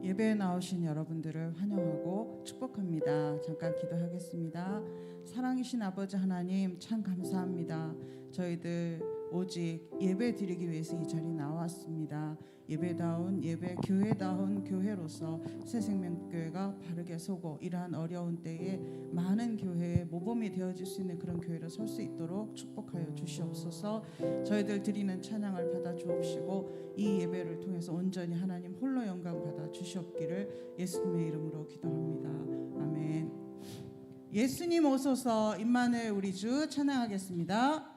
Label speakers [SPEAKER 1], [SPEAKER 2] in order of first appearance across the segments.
[SPEAKER 1] 예배에 나오신 여러분들을 환영하고 축복합니다. 잠깐 기도하겠습니다. 사랑이신 아버지 하나님, 참 감사합니다. 저희들 오직 예배 드리기 위해서 이 자리에 나왔습니다. 예배다운 예배, 교회다운 교회로서 새생명교회가 바르게 서고 이러한 어려운 때에 많은 교회의 모범이 되어질 수 있는 그런 교회로 설 수 있도록 축복하여 주시옵소서. 저희들 드리는 찬양을 받아 주옵시고 이 예배를 통해서 온전히 하나님 홀로 영광 받아 주시옵기를 예수님의 이름으로 기도합니다. 아멘. 예수님 오소서. 임마누엘 우리 주 찬양하겠습니다.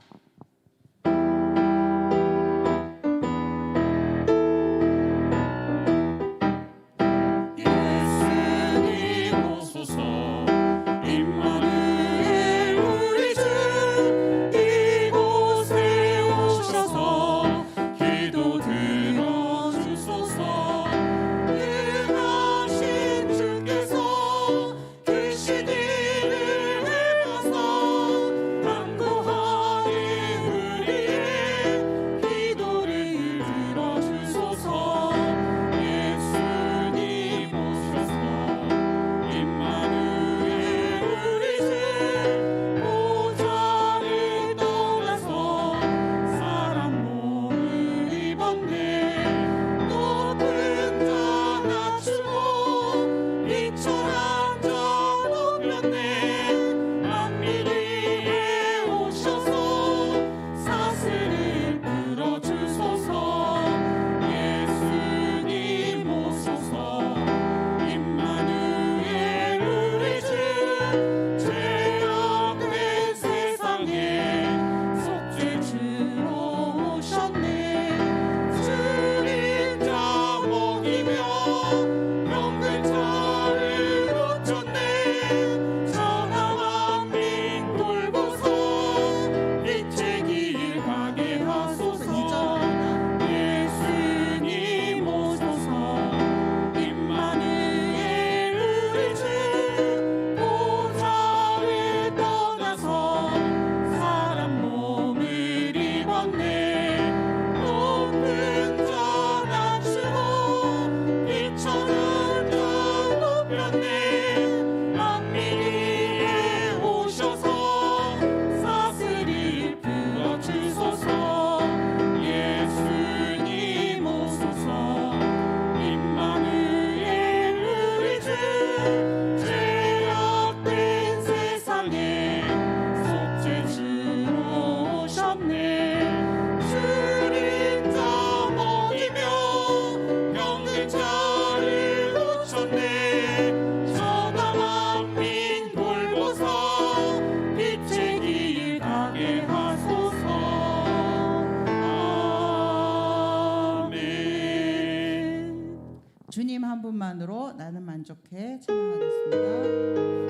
[SPEAKER 1] 주님 한 분만으로 나는 만족해 찬양하겠습니다.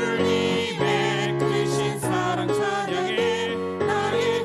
[SPEAKER 2] 주님의 크신 사랑 찬양해 나의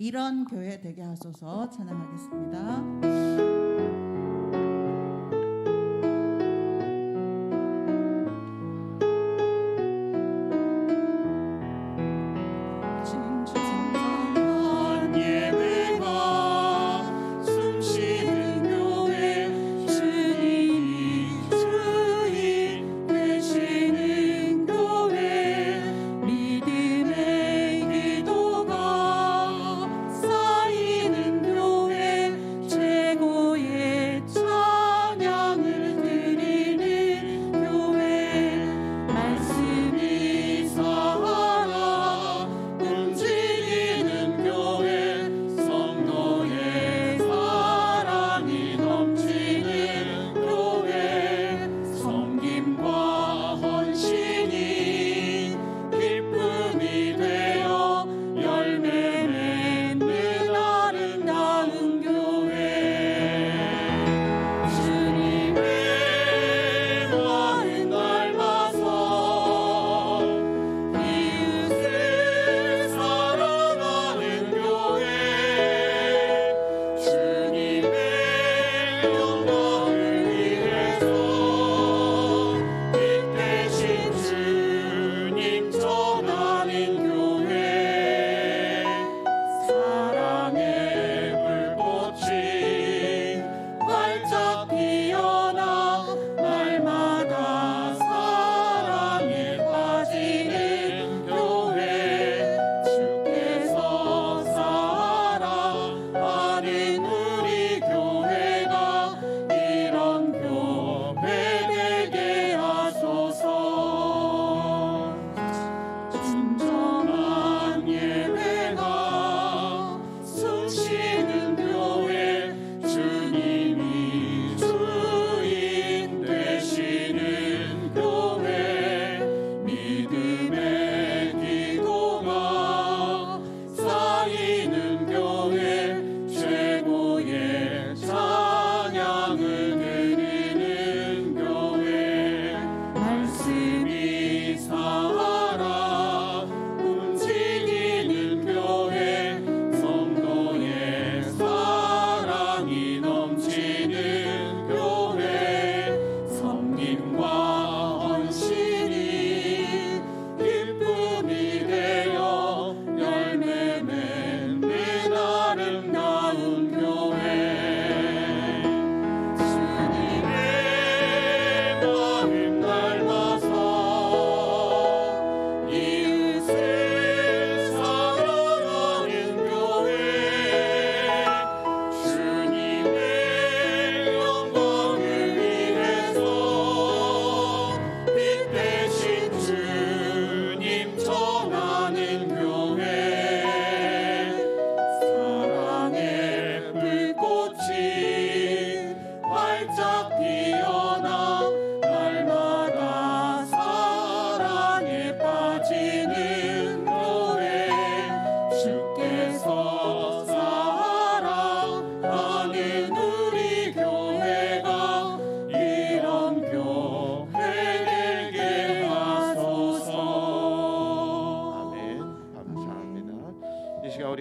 [SPEAKER 1] 이런 교회 되게 하소서. 찬양하겠습니다.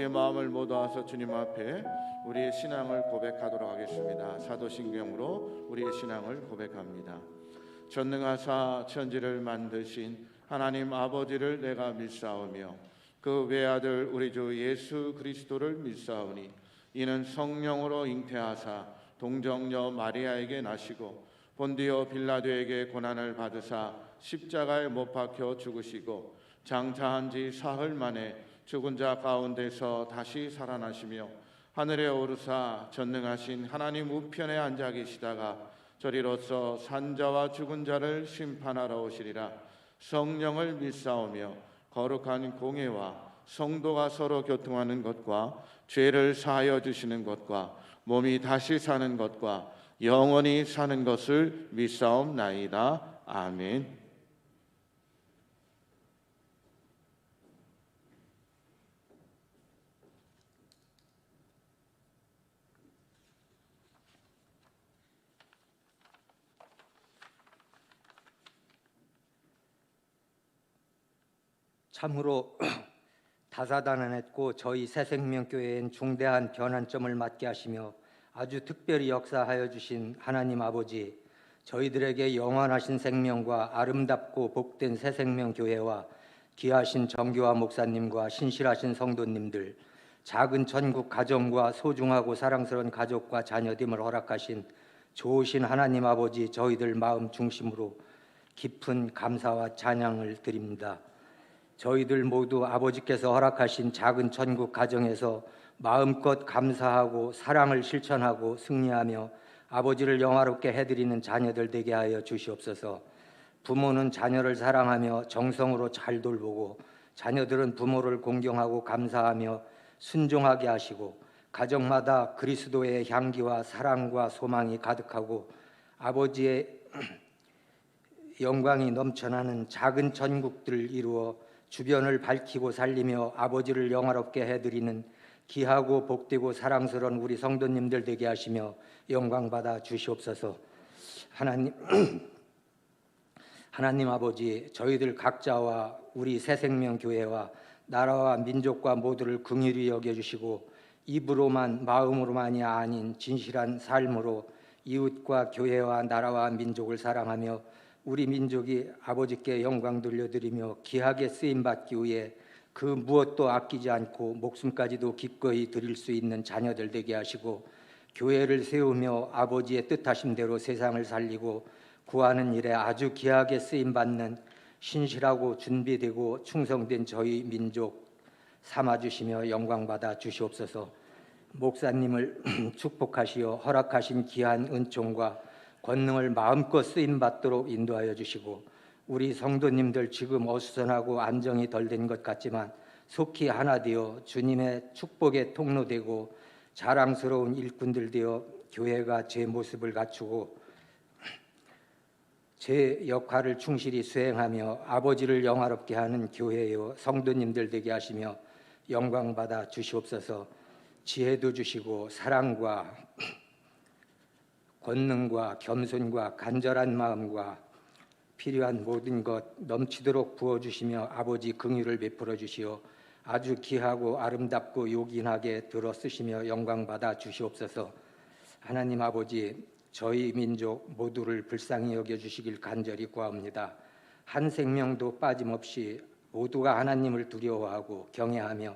[SPEAKER 2] 우리의 마음을 모아서 주님 앞에 우리의 신앙을 고백하도록 하겠습니다. 사도신경으로 우리의 신앙을 고백합니다. 전능하사 천지를 만드신 하나님 아버지를 내가 믿사오며 그 외아들 우리 주 예수 그리스도를 믿사오니 이는 성령으로 잉태하사 동정녀 마리아에게 나시고 본디오 빌라도에게 고난을 받으사 십자가에 못 박혀 죽으시고 장사한 지 사흘 만에 죽은 자 가운데서 다시 살아나시며 하늘에 오르사 전능하신 하나님 우편에 앉아 계시다가 저리로서 산자와 죽은 자를 심판하러 오시리라. 성령을 믿사오며 거룩한 공예와 성도가 서로 교통하는 것과 죄를 사하여 주시는 것과 몸이 다시 사는 것과 영원히 사는 것을 믿사옵나이다. 아멘.
[SPEAKER 3] 참으로 다사다난했고 저희 새생명교회엔 중대한 변환점을 맞게 하시며 아주 특별히 역사하여 주신 하나님 아버지, 저희들에게 영원하신 생명과 아름답고 복된 새생명교회와 귀하신 정교화 목사님과 신실하신 성도님들, 작은 전국 가정과 소중하고 사랑스러운 가족과 자녀됨을 허락하신 좋으신 하나님 아버지, 저희들 마음 중심으로 깊은 감사와 찬양을 드립니다. 저희들 모두 아버지께서 허락하신 작은 전국 가정에서 마음껏 감사하고 사랑을 실천하고 승리하며 아버지를 영화롭게 해드리는 자녀들 되게 하여 주시옵소서. 부모는 자녀를 사랑하며 정성으로 잘 돌보고 자녀들은 부모를 공경하고 감사하며 순종하게 하시고 가정마다 그리스도의 향기와 사랑과 소망이 가득하고 아버지의 영광이 넘쳐나는 작은 전국들을 이루어 주변을 밝히고 살리며 아버지를 영화롭게 해드리는 귀하고 복되고 사랑스러운 우리 성도님들 되게 하시며 영광받아 주시옵소서. 하나님 아버지, 저희들 각자와 우리 새생명교회와 나라와 민족과 모두를 긍휼히 여겨주시고 입으로만 마음으로만이 아닌 진실한 삶으로 이웃과 교회와 나라와 민족을 사랑하며 우리 민족이 아버지께 영광 돌려드리며 귀하게 쓰임받기 위해 그 무엇도 아끼지 않고 목숨까지도 기꺼이 드릴 수 있는 자녀들 되게 하시고 교회를 세우며 아버지의 뜻하심대로 세상을 살리고 구하는 일에 아주 귀하게 쓰임받는 신실하고 준비되고 충성된 저희 민족 삼아주시며 영광받아 주시옵소서. 목사님을 축복하시어 허락하신 귀한 은총과 권능을 마음껏 쓰임받도록 인도하여 주시고 우리 성도님들 지금 어수선하고 안정이 덜 된 것 같지만 속히 하나 되어 주님의 축복의 통로 되고 자랑스러운 일꾼들 되어 교회가 제 모습을 갖추고 제 역할을 충실히 수행하며 아버지를 영화롭게 하는 교회요 성도님들 되게 하시며 영광받아 주시옵소서. 지혜도 주시고 사랑과 권능과 겸손과 간절한 마음과 필요한 모든 것 넘치도록 부어주시며 아버지 긍휼을 베풀어 주시어 아주 귀하고 아름답고 요긴하게 들어 쓰시며 영광받아 주시옵소서. 하나님 아버지, 저희 민족 모두를 불쌍히 여겨주시길 간절히 구합니다. 한 생명도 빠짐없이 모두가 하나님을 두려워하고 경외하며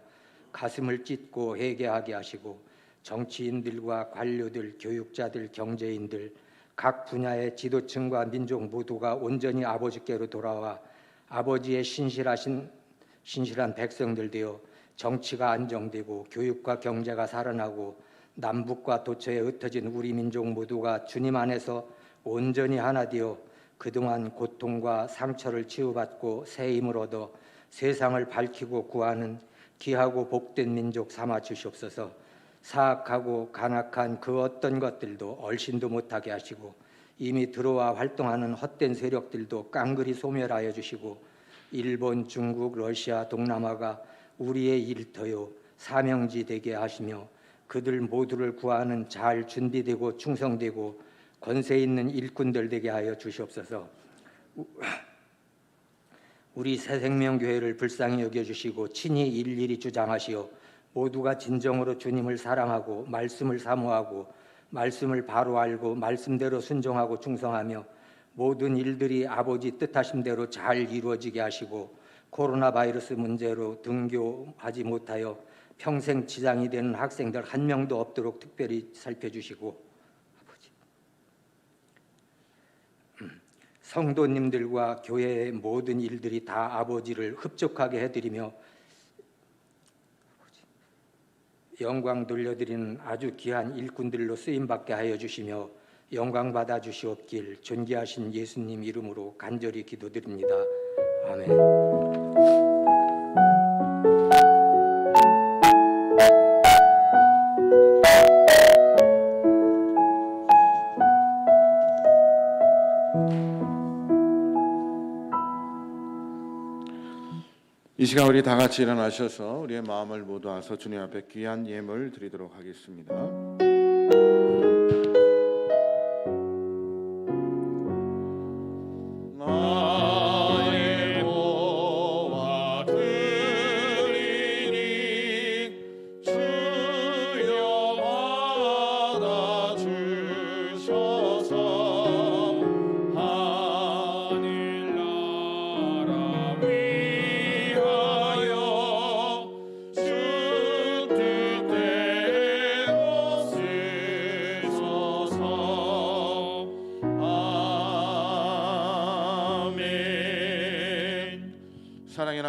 [SPEAKER 3] 가슴을 찢고 회개하게 하시고 정치인들과 관료들, 교육자들, 경제인들 각 분야의 지도층과 민족 모두가 온전히 아버지께로 돌아와 아버지의 신실한 백성들 되어 정치가 안정되고 교육과 경제가 살아나고 남북과 도처에 흩어진 우리 민족 모두가 주님 안에서 온전히 하나 되어 그동안 고통과 상처를 치유받고 새 힘을 얻어 세상을 밝히고 구하는 귀하고 복된 민족 삼아 주시옵소서. 사악하고 간악한 그 어떤 것들도 얼씬도 못하게 하시고 이미 들어와 활동하는 헛된 세력들도 깡그리 소멸하여 주시고 일본, 중국, 러시아, 동남아가 우리의 일터요 사명지 되게 하시며 그들 모두를 구하는 잘 준비되고 충성되고 권세 있는 일꾼들 되게 하여 주시옵소서. 우리 새생명교회를 불쌍히 여겨주시고 친히 일일이 주장하시어 모두가 진정으로 주님을 사랑하고 말씀을 사모하고 말씀을 바로 알고 말씀대로 순종하고 충성하며 모든 일들이 아버지 뜻하심대로 잘 이루어지게 하시고 코로나 바이러스 문제로 등교하지 못하여 평생 지장이 되는 학생들 한 명도 없도록 특별히 살펴주시고 아버지, 성도님들과 교회의 모든 일들이 다 아버지를 흡족하게 해드리며 영광 돌려드리는 아주 귀한 일꾼들로 쓰임받게 하여 주시며 영광 받아 주시옵길 존귀하신 예수님 이름으로 간절히 기도드립니다. 아멘.
[SPEAKER 2] 이 시간 우리 다 같이 일어나셔서 우리의 마음을 모두하서 주님 앞에 귀한 예물 드리도록 하겠습니다. 나의 보와 드리니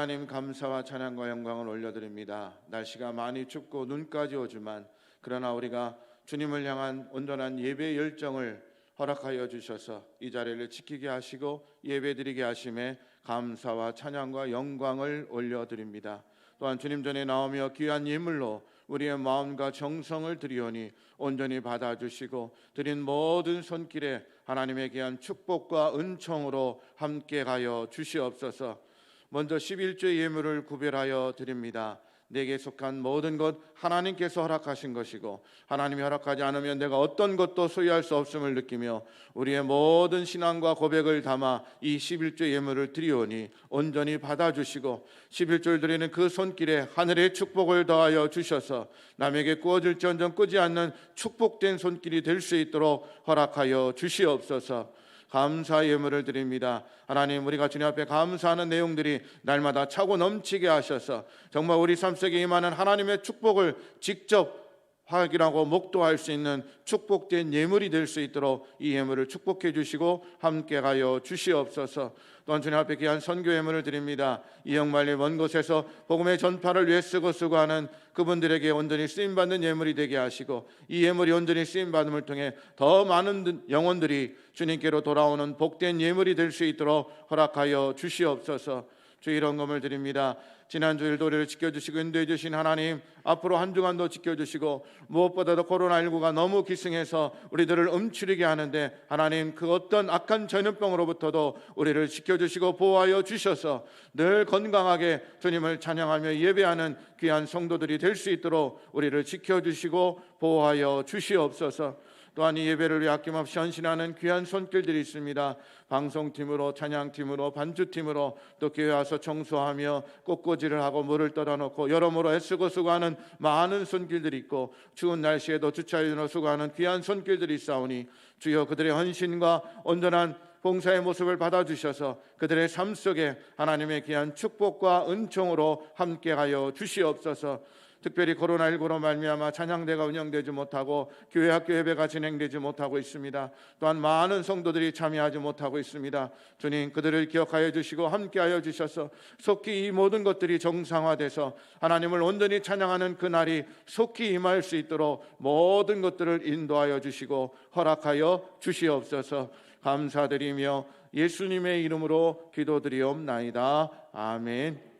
[SPEAKER 2] 하나님 감사와 찬양과 영광을 올려드립니다. 날씨가 많이 춥고 눈까지 오지만 그러나 우리가 주님을 향한 온전한 예배 열정을 허락하여 주셔서 이 자리를 지키게 하시고 예배드리게 하심에 감사와 찬양과 영광을 올려드립니다. 또한 주님 전에 나오며 귀한 예물로 우리의 마음과 정성을 드리오니 온전히 받아주시고 드린 모든 손길에 하나님의 귀한 축복과 은총으로 함께 가여 주시옵소서. 먼저 11조의 예물을 구별하여 드립니다. 내게 속한 모든 것 하나님께서 허락하신 것이고 하나님이 허락하지 않으면 내가 어떤 것도 소유할 수 없음을 느끼며 우리의 모든 신앙과 고백을 담아 이 11조 예물을 드리오니 온전히 받아주시고 11조를 드리는 그 손길에 하늘의 축복을 더하여 주셔서 남에게 꾸어질지언정 끄지 않는 축복된 손길이 될 수 있도록 허락하여 주시옵소서. 감사 예물을 드립니다. 하나님, 우리가 주님 앞에 감사하는 내용들이 날마다 차고 넘치게 하셔서 정말 우리 삶 속에 임하는 하나님의 축복을 직접 확인하고 목도할 수 있는 축복된 예물이 될 수 있도록 이 예물을 축복해 주시고 함께 가여 주시옵소서. 또한 주님 앞에 귀한 선교 예물을 드립니다. 이역 멀리 먼 곳에서 복음의 전파를 위해 쓰고 하는 그분들에게 온전히 쓰임받는 예물이 되게 하시고 이 예물이 온전히 쓰임받음을 통해 더 많은 영혼들이 주님께로 돌아오는 복된 예물이 될 수 있도록 허락하여 주시옵소서. 주의 영광을 드립니다. 지난 주일도 우리를 지켜주시고 인도해 주신 하나님, 앞으로 한 주간도 지켜주시고 무엇보다도 코로나19가 너무 기승해서 우리들을 움츠리게 하는데 하나님, 그 어떤 악한 전염병으로부터도 우리를 지켜주시고 보호하여 주셔서 늘 건강하게 주님을 찬양하며 예배하는 귀한 성도들이 될 수 있도록 우리를 지켜주시고 보호하여 주시옵소서. 또한 이 예배를 위해 아낌없이 헌신하는 귀한 손길들이 있습니다. 방송팀으로, 찬양팀으로, 반주팀으로, 또 교회 와서 청소하며 꽃꽂이를 하고 물을 떠다놓고 여러모로 애쓰고 수고하는 많은 손길들이 있고 추운 날씨에도 주차위로 수고하는 귀한 손길들이 있사오니 주여, 그들의 헌신과 온전한 봉사의 모습을 받아주셔서 그들의 삶 속에 하나님의 귀한 축복과 은총으로 함께하여 주시옵소서. 특별히 코로나19로 말미암아 찬양대가 운영되지 못하고 교회 학교 예배가 진행되지 못하고 있습니다. 또한 많은 성도들이 참여하지 못하고 있습니다. 주님, 그들을 기억하여 주시고 함께하여 주셔서 속히 이 모든 것들이 정상화돼서 하나님을 온전히 찬양하는 그날이 속히 임할 수 있도록 모든 것들을 인도하여 주시고 허락하여 주시옵소서. 감사드리며 예수님의 이름으로 기도드리옵나이다. 아멘.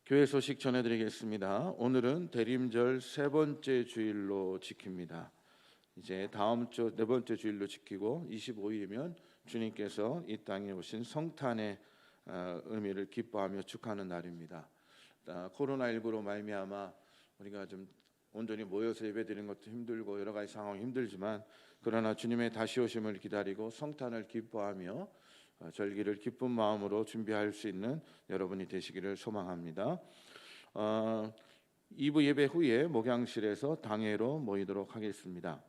[SPEAKER 2] 교회 소식 전해드리겠습니다. 오늘은 대림절 세 번째 주일로 지킵니다. 이제 다음 주 네 번째 주일로 지키고 25일이면 주님께서 이 땅에 오신 성탄의 의미를 기뻐하며 축하하는 날입니다. 코로나19로 말미암아 우리가 좀 온전히 모여서 예배드리는 것도 힘들고 여러 가지 상황이 힘들지만 그러나 주님의 다시 오심을 기다리고 성탄을 기뻐하며 절기를 기쁜 마음으로 준비할 수 있는 여러분이 되시기를 소망합니다. 2부 예배 후에 목양실에서 당회로 모이도록 하겠습니다.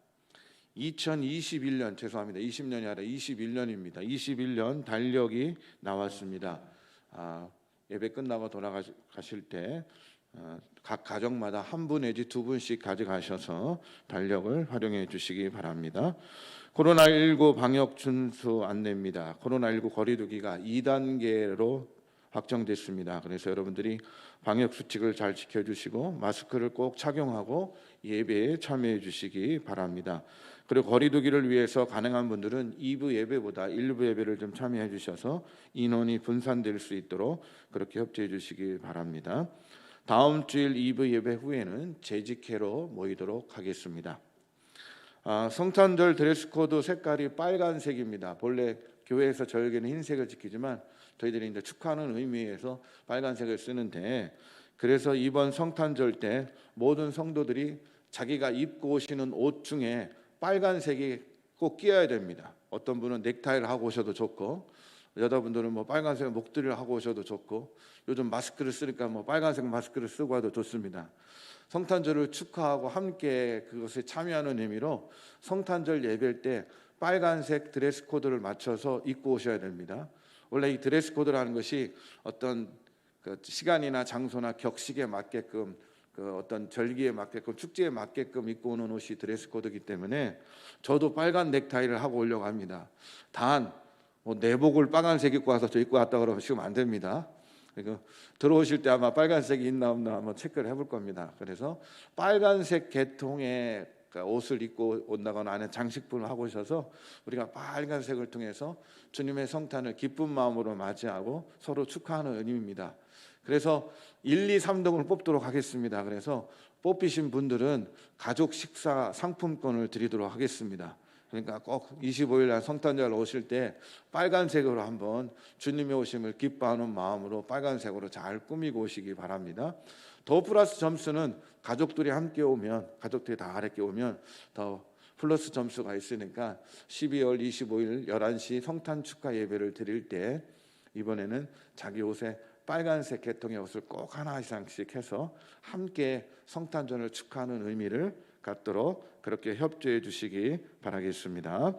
[SPEAKER 2] 2021년, 죄송합니다. 20년이 아니라 21년입니다. 21년 달력이 나왔습니다. 예배 끝나고 돌아가실 때 각 가정마다 한 분 내지 두 분씩 가져가셔서 달력을 활용해 주시기 바랍니다. 코로나19 방역 준수 안내입니다. 코로나19 거리두기가 2단계로 확정됐습니다. 그래서 여러분들이 방역 수칙을 잘 지켜주시고 마스크를 꼭 착용하고 예배에 참여해 주시기 바랍니다. 그리고 거리두기를 위해서 가능한 분들은 2부 예배보다 1부 예배를 좀 참여해 주셔서 인원이 분산될 수 있도록 그렇게 협조해 주시기 바랍니다. 다음 주일 2부 예배 후에는 재직회로 모이도록 하겠습니다. 성탄절 드레스 코드 색깔이 빨간색입니다. 본래 교회에서 저에게는 흰색을 지키지만 저희들이 이제 축하하는 의미에서 빨간색을 쓰는데, 그래서 이번 성탄절 때 모든 성도들이 자기가 입고 오시는 옷 중에 빨간색이 꼭 끼어야 됩니다. 어떤 분은 넥타이를 하고 오셔도 좋고, 여자분들은 뭐 빨간색 목도리를 하고 오셔도 좋고, 요즘 마스크를 쓰니까 뭐 빨간색 마스크를 쓰고 와도 좋습니다. 성탄절을 축하하고 함께 그것에 참여하는 의미로 성탄절 예배일 때 빨간색 드레스 코드를 맞춰서 입고 오셔야 됩니다. 원래 이 드레스 코드라는 것이 어떤 그 시간이나 장소나 격식에 맞게끔 그 어떤 절기에 맞게끔 축제에 맞게끔 입고 오는 옷이 드레스 코드이기 때문에 저도 빨간 넥타이를 하고 오려고 합니다. 단 뭐 내복을 빨간색 입고 와서 저 입고 왔다 그러면 지금 안 됩니다. 그리고 들어오실 때 아마 빨간색이 있나 없나 한번 체크를 해볼 겁니다. 그래서 빨간색 계통의 옷을 입고 온다거나 안에 장식품을 하고 오셔서 우리가 빨간색을 통해서 주님의 성탄을 기쁜 마음으로 맞이하고 서로 축하하는 의미입니다. 그래서 1, 2, 3등을 뽑도록 하겠습니다. 그래서 뽑히신 분들은 가족 식사 상품권을 드리도록 하겠습니다. 그러니까 꼭 25일 날 성탄절 오실 때 빨간색으로 한번 주님의 오심을 기뻐하는 마음으로 빨간색으로 잘 꾸미고 오시기 바랍니다. 더 플러스 점수는 가족들이 함께 오면, 가족들이 다 함께 오면 더 플러스 점수가 있으니까 12월 25일 11시 성탄 축하 예배를 드릴 때 이번에는 자기 옷에 빨간색 계통의 옷을 꼭 하나 이상씩 해서 함께 성탄절을 축하하는 의미를 갖도록 그렇게 협조해 주시기 바라겠습니다.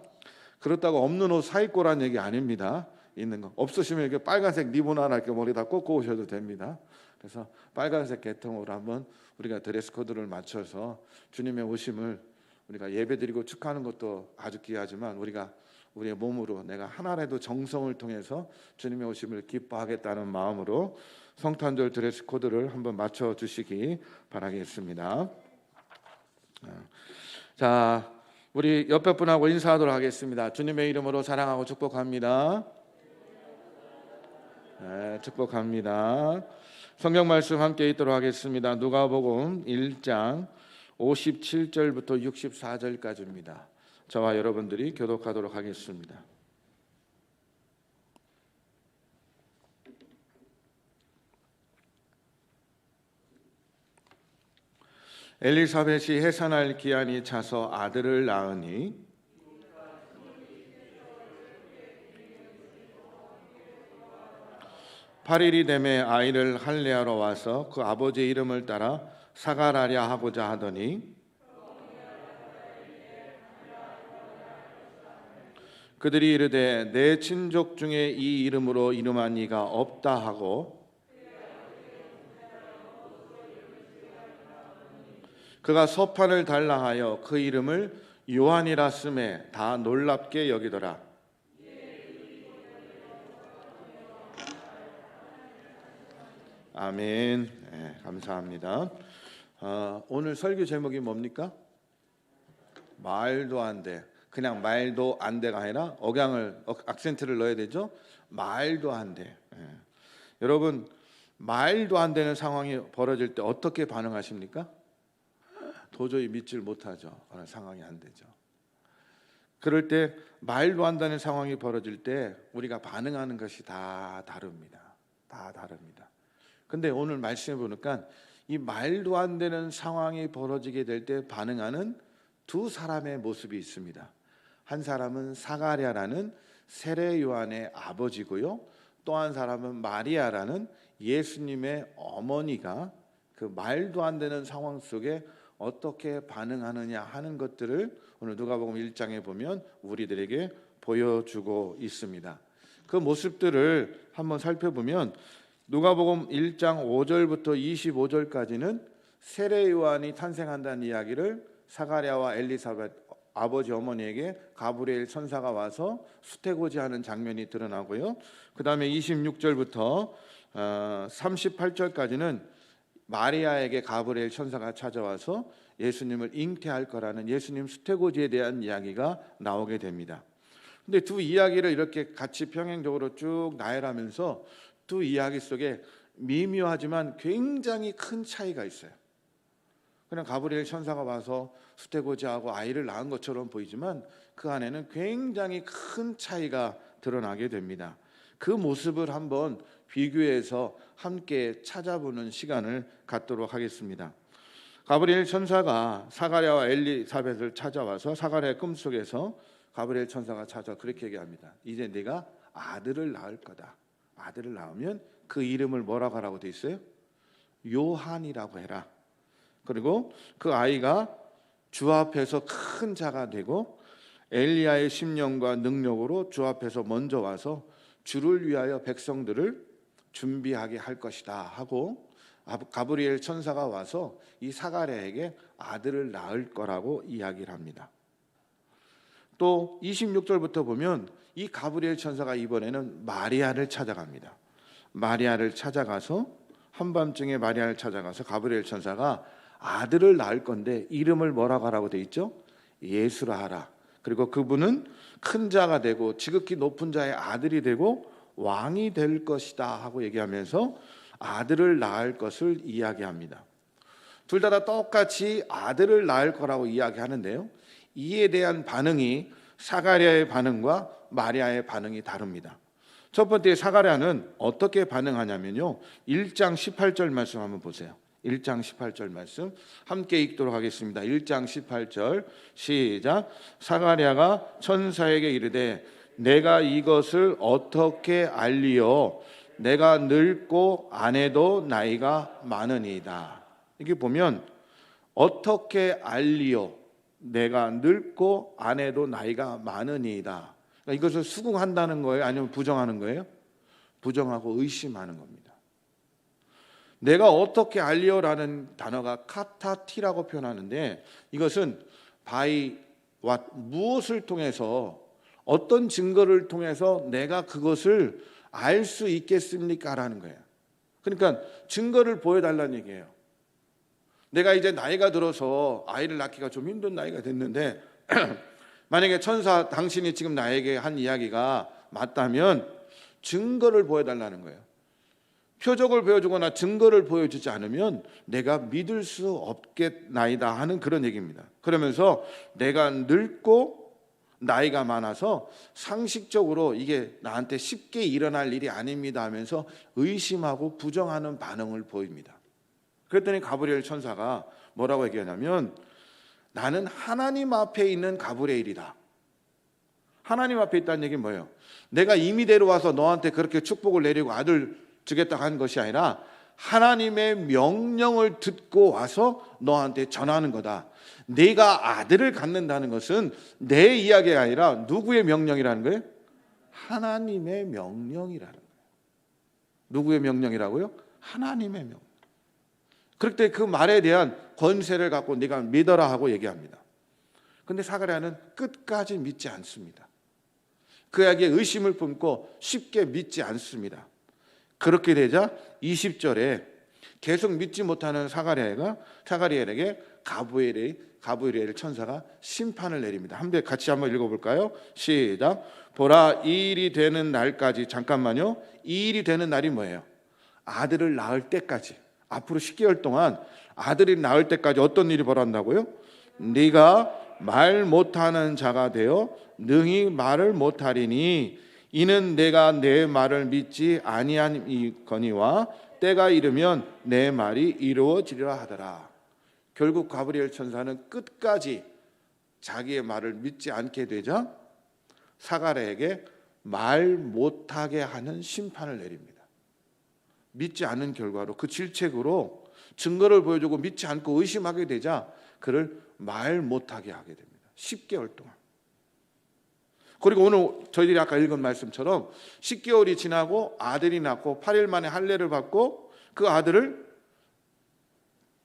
[SPEAKER 2] 그렇다고 없는 옷 사입고란 얘기 아닙니다. 있는 거 없으시면 이렇게 빨간색 리본 하나 이렇게 머리다 꽂고 오셔도 됩니다. 그래서 빨간색 계통으로 한번 우리가 드레스 코드를 맞춰서 주님의 오심을 우리가 예배드리고 축하하는 것도 아주 귀하지만 우리가 우리의 몸으로 내가 하나라도 정성을 통해서 주님의 오심을 기뻐하겠다는 마음으로 성탄절 드레스 코드를 한번 맞춰 주시기 바라겠습니다. 자, 우리 옆에 분하고 인사하도록 하겠습니다. 주님의 이름으로 사랑하고 축복합니다. 네, 축복합니다. 성경 말씀 함께 읽도록 하겠습니다. 누가복음 1장 57절부터 64절까지입니다. 저와 여러분들이 교독하도록 하겠습니다. 엘리사벳이 해산할 기한이 차서 아들을 낳으니 (8일이) 되매 아이를 할례하러 와서 그 아버지의 이름을 따라 사가랴 하고자 하더니 그들이 이르되 내 친족 중에 이 이름으로 이름한 이가 없다 하고 그가 서판을 달라 하여 그 이름을 요한이라 쓰매 다 놀랍게 여기더라. 아멘. 네, 감사합니다. 오늘 설교 제목이 뭡니까? 말도 안 돼. 그냥 말도 안 돼가 아니라 악센트를 넣어야 되죠. 말도 안 돼. 여러분, 말도 안 되는 상황이 벌어질 때 어떻게 반응하십니까? 도저히 믿질 못하죠. 그런 상황이 안 되죠. 그럴 때 말도 안 되는 상황이 벌어질 때 우리가 반응하는 것이 다 다릅니다. 다 다릅니다. 근데 오늘 말씀해 보니까 이 말도 안 되는 상황이 벌어지게 될 때 반응하는 두 사람의 모습이 있습니다. 한 사람은 사가랴라는 세례 요한의 아버지고요. 또 한 사람은 마리아라는 예수님의 어머니가 그 말도 안 되는 상황 속에 어떻게 반응하느냐 하는 것들을 오늘 누가복음 1장에 보면 우리들에게 보여주고 있습니다. 그 모습들을 한번 살펴보면 누가복음 1장 5절부터 25절까지는 세례 요한이 탄생한다는 이야기를 사가랴와 엘리사벳 아버지 어머니에게 가브리엘 천사가 와서 수태고지하는 장면이 드러나고요. 그 다음에 26절부터 38절까지는 마리아에게 가브리엘 천사가 찾아와서 예수님을 잉태할 거라는 예수님 수태고지에 대한 이야기가 나오게 됩니다. 근데 두 이야기를 이렇게 같이 평행적으로 쭉 나열하면서 두 이야기 속에 미묘하지만 굉장히 큰 차이가 있어요. 그냥 가브리엘 천사가 와서 수태고지하고 아이를 낳은 것처럼 보이지만 그 안에는 굉장히 큰 차이가 드러나게 됩니다. 그 모습을 한번 비교해서 함께 찾아보는 시간을 갖도록 하겠습니다. 가브리엘 천사가 사가랴와 엘리사벳을 찾아와서 사가랴의 꿈속에서 가브리엘 천사가 찾아 그렇게 얘기합니다. 이제 네가 아들을 낳을 거다. 아들을 낳으면 그 이름을 뭐라고 하라고 돼 있어요? 요한이라고 해라. 그리고 그 아이가 주 앞에서 큰 자가 되고 엘리야의 심령과 능력으로 주 앞에서 먼저 와서 주를 위하여 백성들을 준비하게 할 것이다 하고 가브리엘 천사가 와서 이 사가랴에게 아들을 낳을 거라고 이야기를 합니다. 또 26절부터 보면 이 가브리엘 천사가 이번에는 마리아를 찾아갑니다. 마리아를 찾아가서 한밤중에 마리아를 찾아가서 가브리엘 천사가 아들을 낳을 건데 이름을 뭐라고 하라고 돼 있죠? 예수라 하라. 그리고 그분은 큰 자가 되고 지극히 높은 자의 아들이 되고 왕이 될 것이다 하고 얘기하면서 아들을 낳을 것을 이야기합니다. 둘 다 똑같이 아들을 낳을 거라고 이야기하는데요, 이에 대한 반응이 사가랴의 반응과 마리아의 반응이 다릅니다. 첫 번째 사가랴는 어떻게 반응하냐면요, 1장 18절 말씀 한번 보세요. 1장 18절 말씀 함께 읽도록 하겠습니다. 1장 18절 시작. 사가랴가 천사에게 이르되 내가 이것을 어떻게 알리요? 내가 늙고 아내도 나이가 많으니이다. 이게 보면 어떻게 알리요? 내가 늙고 아내도 나이가 많으니이다. 그러니까 이것을 수긍한다는 거예요? 아니면 부정하는 거예요? 부정하고 의심하는 겁니다. 내가 어떻게 알리요라는 단어가 카타티라고 표현하는데, 이것은 by what, 무엇을 통해서, 어떤 증거를 통해서 내가 그것을 알 수 있겠습니까? 라는 거예요. 그러니까 증거를 보여달라는 얘기예요. 내가 이제 나이가 들어서 아이를 낳기가 좀 힘든 나이가 됐는데 만약에 천사 당신이 지금 나에게 한 이야기가 맞다면 증거를 보여달라는 거예요. 표적을 보여주거나 증거를 보여주지 않으면 내가 믿을 수 없겠나이다 하는 그런 얘기입니다. 그러면서 내가 늙고 나이가 많아서 상식적으로 이게 나한테 쉽게 일어날 일이 아닙니다 하면서 의심하고 부정하는 반응을 보입니다. 그랬더니 가브리엘 천사가 뭐라고 얘기하냐면, 나는 하나님 앞에 있는 가브리엘이다. 하나님 앞에 있다는 얘기는 뭐예요? 내가 임의 데려와서 너한테 그렇게 축복을 내리고 아들 주겠다고 한 것이 아니라 하나님의 명령을 듣고 와서 너한테 전하는 거다. 네가 아들을 갖는다는 것은 내 이야기가 아니라 누구의 명령이라는 거예요? 하나님의 명령이라는 거예요. 누구의 명령이라고요? 하나님의 명령. 그럴 때 그 말에 대한 권세를 갖고 네가 믿어라 하고 얘기합니다. 그런데 사가랴는 끝까지 믿지 않습니다. 그에게 의심을 품고 쉽게 믿지 않습니다. 그렇게 되자 20절에 계속 믿지 못하는 사가랴에게 가브리엘 천사가 심판을 내립니다. 같이 한번 읽어볼까요? 시작. 보라, 이 일이 되는 날까지, 잠깐만요, 이 일이 되는 날이 뭐예요? 아들을 낳을 때까지, 앞으로 10개월 동안 아들이 낳을 때까지 어떤 일이 벌어진다고요? 네가 말 못하는 자가 되어 능히 말을 못하리니 이는 내가 내 말을 믿지 아니하니거니와 때가 이르면 내 말이 이루어지리라 하더라. 결국 가브리엘 천사는 끝까지 자기의 말을 믿지 않게 되자 사가랴에게 말 못하게 하는 심판을 내립니다. 믿지 않은 결과로, 그 질책으로 증거를 보여주고 믿지 않고 의심하게 되자 그를 말 못하게 하게 됩니다. 10개월 동안. 그리고 오늘 저희들이 아까 읽은 말씀처럼 10개월이 지나고 아들이 낳고 8일 만에 할례를 받고 그 아들을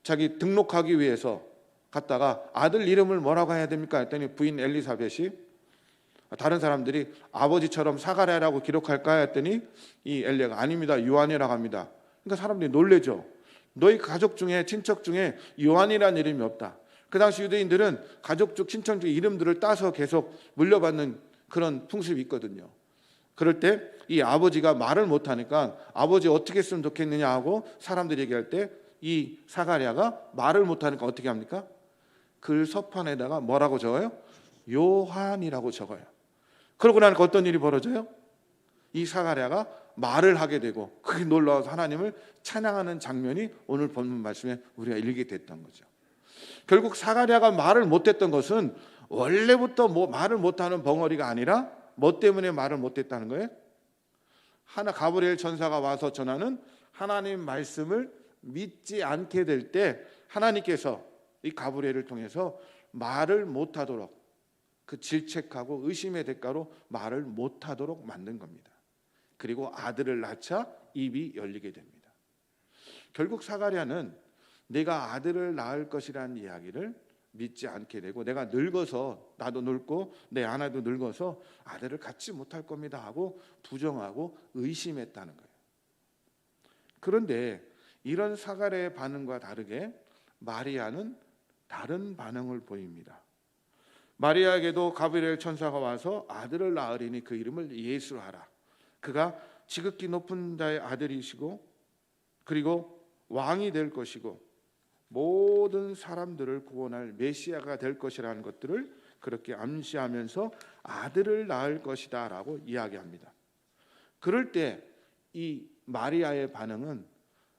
[SPEAKER 2] 자기 등록하기 위해서 갔다가 아들 이름을 뭐라고 해야 됩니까? 했더니 부인 엘리사벳이, 다른 사람들이 아버지처럼 사가랴라고 기록할까 했더니 이 엘리야가 아닙니다, 요한이라고 합니다. 그러니까 사람들이 놀래죠. 너희 가족 중에, 친척 중에 요한이라는 이름이 없다. 그 당시 유대인들은 가족 중, 친척 중 이름들을 따서 계속 물려받는 그런 풍습이 있거든요. 그럴 때 이 아버지가 말을 못하니까 아버지 어떻게 했으면 좋겠느냐 하고 사람들이 얘기할 때 이 사가랴가 말을 못하니까 어떻게 합니까? 글 서판에다가 뭐라고 적어요? 요한이라고 적어요. 그러고 나니까 어떤 일이 벌어져요? 이 사가랴가 말을 하게 되고 그게 놀라워서 하나님을 찬양하는 장면이 오늘 본문 말씀에 우리가 읽게 됐던 거죠. 결국 사가랴가 말을 못했던 것은 원래부터 말을 못하는 벙어리가 아니라 뭐 때문에 말을 못했다는 거예요? 가브리엘 천사가 와서 전하는 하나님 말씀을 믿지 않게 될 때 하나님께서 이 가브리엘을 통해서 말을 못하도록, 그 질책하고 의심의 대가로 말을 못하도록 만든 겁니다. 그리고 아들을 낳자 입이 열리게 됩니다. 결국 사가랴는 내가 아들을 낳을 것이라는 이야기를 믿지 않게 되고, 내가 늙어서, 나도 늙고 내 아내도 늙어서 아들을 갖지 못할 겁니다 하고 부정하고 의심했다는 거예요. 그런데 이런 사가랴의 반응과 다르게 마리아는 다른 반응을 보입니다. 마리아에게도 가브리엘 천사가 와서 아들을 낳으리니 그 이름을 예수로 하라. 그가 지극히 높은 자의 아들이시고 그리고 왕이 될 것이고 모든 사람들을 구원할 메시아가 될 것이라는 것들을 그렇게 암시하면서 아들을 낳을 것이다 라고 이야기합니다. 그럴 때 이 마리아의 반응은